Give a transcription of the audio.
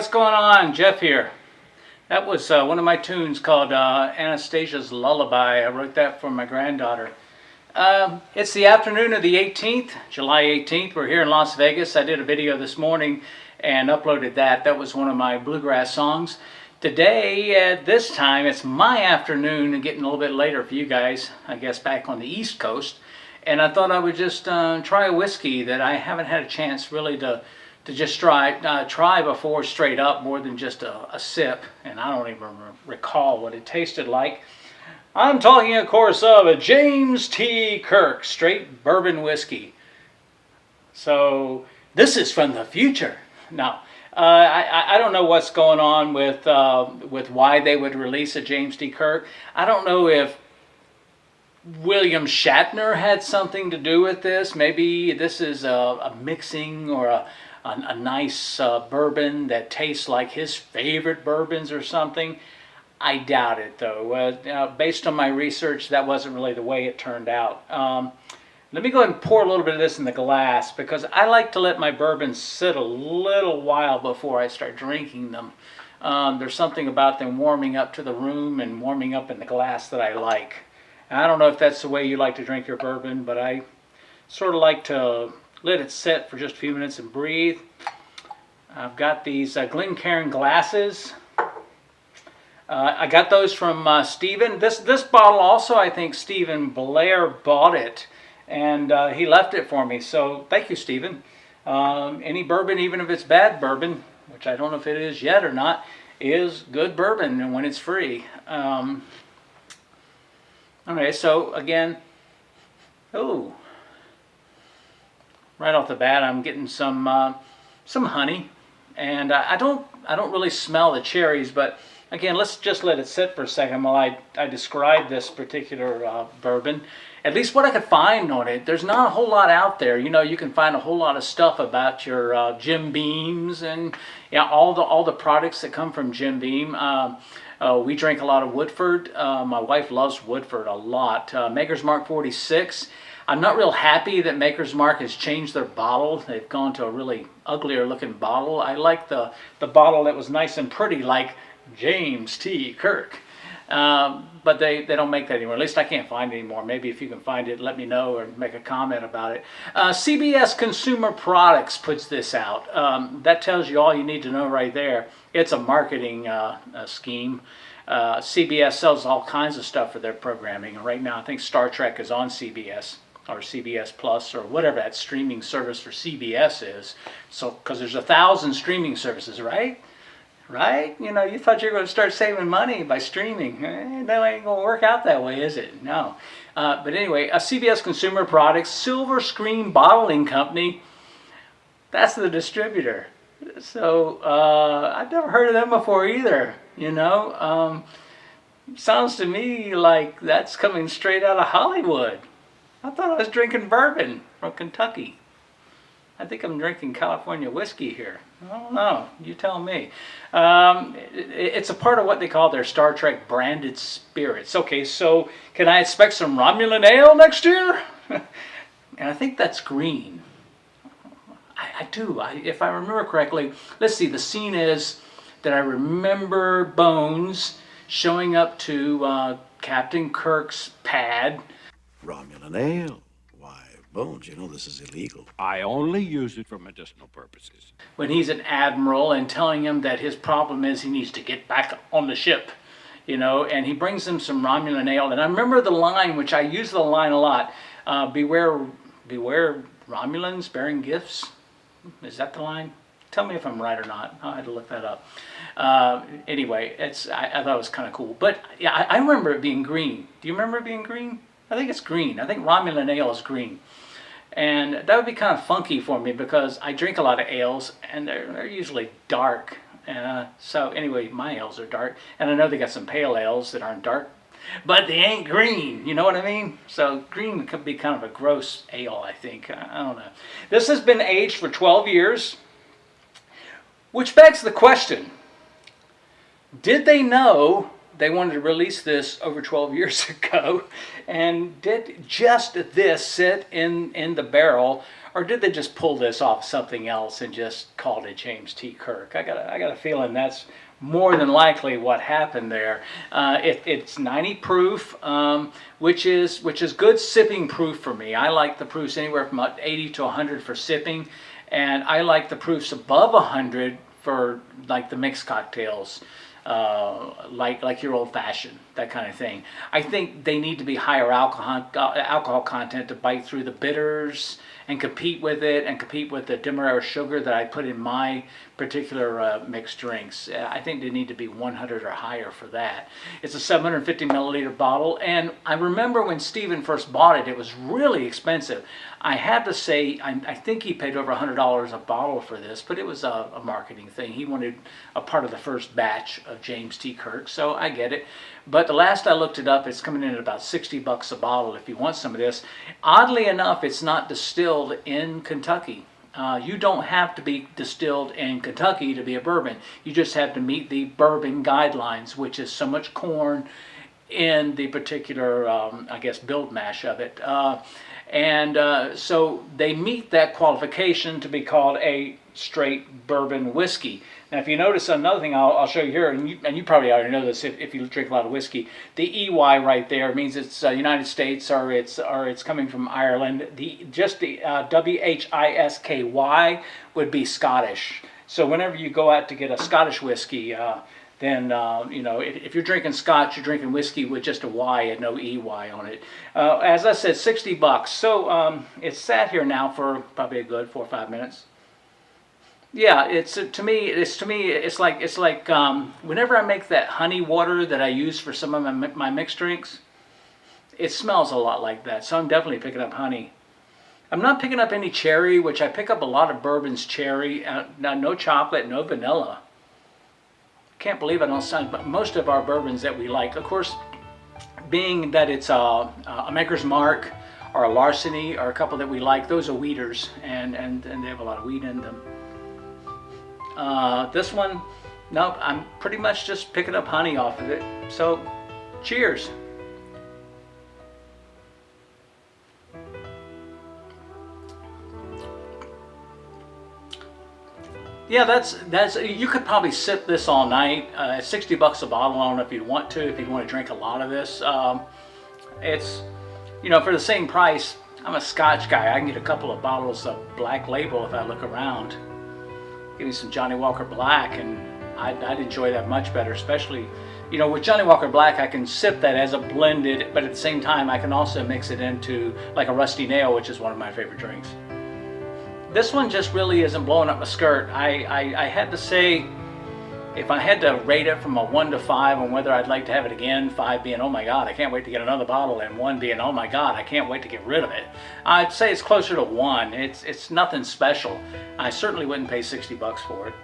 what's going on? Jeff here. That was one of my tunes called Anastasia's Lullaby. I wrote that for my granddaughter. It's the afternoon of the 18th, July 18th. We're here in Las Vegas. I did a video this morning and uploaded that. That was one of my bluegrass songs. Today, at this time, it's my afternoon and getting a little bit later for you guys, I guess back on the East Coast. And I thought I would just try a whiskey that I haven't had a chance really to just try before straight up, more than just a sip. And I don't even recall what it tasted like. I'm talking, of course, of a James T. Kirk straight bourbon whiskey. So this is from the future. No, I don't know what's going on with why they would release a James T. Kirk. I don't know if William Shatner had something to do with this. Maybe this is a mixing or a nice bourbon that tastes like his favorite bourbons or something. I doubt it, though. Based on my research, that wasn't really the way it turned out. Let me go ahead and pour a little bit of this in the glass, because I like to let my bourbons sit a little while before I start drinking them. There's something about them warming up to the room and warming up in the glass that I like. And I don't know if that's the way you like to drink your bourbon, but I sort of like to let it sit for just a few minutes and breathe. I've got these Glencairn glasses. I got those from Stephen. This bottle also, I think Stephen Blair bought it, and he left it for me. So thank you, Stephen. Any bourbon, even if it's bad bourbon, which I don't know if it is yet or not, is good bourbon, and when it's free. Okay, so again, right off the bat, I'm getting some honey, and I don't really smell the cherries, but again, let's just let it sit for a second while I describe this particular bourbon. At least what I could find on it. There's not a whole lot out there. You know, you can find a whole lot of stuff about your Jim Beams and all the products that come from Jim Beam. We drink a lot of Woodford. My wife loves Woodford a lot. Maker's Mark 46. I'm not real happy that Maker's Mark has changed their bottle. They've gone to a really uglier looking bottle. I like the bottle that was nice and pretty, like James T. Kirk. But they don't make that anymore. At least I can't find it anymore. Maybe if you can find it, let me know or make a comment about it. CBS Consumer Products puts this out. That tells you all you need to know right there. It's a marketing scheme. CBS sells all kinds of stuff for their programming. Right now, I think Star Trek is on CBS or CBS Plus or whatever that streaming service for CBS is. So, because there's 1,000 streaming services, right? Right? You know, you thought you were going to start saving money by streaming. That ain't going to work out that way, is it? No. But anyway, a CBS Consumer Products, Silver Screen Bottling Company, that's the distributor. So I've never heard of them before either, you know. Sounds to me like that's coming straight out of Hollywood. I thought I was drinking bourbon from Kentucky. I think I'm drinking California whiskey here. I don't know. You tell me. It's a part of what they call their Star Trek branded spirits. Okay, so can I expect some Romulan ale next year? And I think that's green. I do. If I remember correctly, let's see. The scene is that I remember Bones showing up to Captain Kirk's pad. Romulan ale. Why, Bones, you know this is illegal. I only use it for medicinal purposes. When he's an admiral and telling him that his problem is he needs to get back on the ship, you know, and he brings him some Romulan ale. And I remember the line, which I use the line a lot, beware Romulans bearing gifts. Is that the line? Tell me if I'm right or not. I had to look that up. Anyway, I thought it was kind of cool. But yeah, I remember it being green. Do you remember it being green? I think it's green. I think Romulan ale is green. And that would be kind of funky for me because I drink a lot of ales and they're usually dark. So anyway, my ales are dark. And I know they got some pale ales that aren't dark, but they ain't green. You know what I mean? So green could be kind of a gross ale, I think. I don't know. This has been aged for 12 years, which begs the question, did they know they wanted to release this over 12 years ago? And did just this sit in the barrel? or did they just pull this off something else and just called it James T. Kirk? I got a feeling that's more than likely what happened there. It's 90 proof, which is good sipping proof for me. I like the proofs anywhere from 80 to 100 for sipping, and I like the proofs above 100 for like the mixed cocktails, like your old fashioned, that kind of thing. I think they need to be higher alcohol content to bite through the bitters and compete with it, and compete with the Demerara sugar that I put in my particular mixed drinks. I think they need to be 100 or higher for that. It's a 750 milliliter bottle, and I remember when Steven first bought it, it was really expensive. I have to say, I think he paid over $100 a bottle for this, but it was a marketing thing. He wanted a part of the first batch of James T. Kirk, so I get it. But the last I looked it up, it's coming in at about $60 a bottle if you want some of this. Oddly enough, it's not distilled in Kentucky. You don't have to be distilled in Kentucky to be a bourbon. You just have to meet the bourbon guidelines, which is so much corn in the particular, I guess, build mash of it. So they meet that qualification to be called a straight bourbon whiskey. Now, if you notice another thing I'll show you here, and you probably already know this if you drink a lot of whiskey, the EY right there means it's United States, or it's coming from Ireland. The WHISKY would be Scottish. So whenever you go out to get a Scottish whiskey, then if you're drinking Scotch, you're drinking whiskey with just a Y and no EY on it. As I said, $60. So it's sat here now for probably a good 4 or 5 minutes. Yeah, it's like whenever I make that honey water that I use for some of my mixed drinks, it smells a lot like that. So I'm definitely picking up honey. I'm not picking up any cherry, which I pick up a lot of bourbons cherry. Now, no chocolate, no vanilla. Can't believe I don't sound, but most of our bourbons that we like, of course, being that it's a Maker's Mark or a Larceny or a couple that we like, those are wheaters, and they have a lot of wheat in them. This one, nope, I'm pretty much just picking up honey off of it. So, cheers. Yeah, that's you could probably sip this all night. It's $60 a bottle. I don't know if you'd want to drink a lot of this. It's, for the same price. I'm a Scotch guy. I can get a couple of bottles of Black Label if I look around. Give me some Johnny Walker Black, and I'd enjoy that much better. Especially, with Johnny Walker Black, I can sip that as a blended, but at the same time, I can also mix it into like a Rusty Nail, which is one of my favorite drinks. This one just really isn't blowing up my skirt. I had to say, if I had to rate it from a 1 to 5 on whether I'd like to have it again, 5 being, oh my God, I can't wait to get another bottle, and 1 being, oh my God, I can't wait to get rid of it, I'd say it's closer to 1. It's nothing special. I certainly wouldn't pay $60 for it.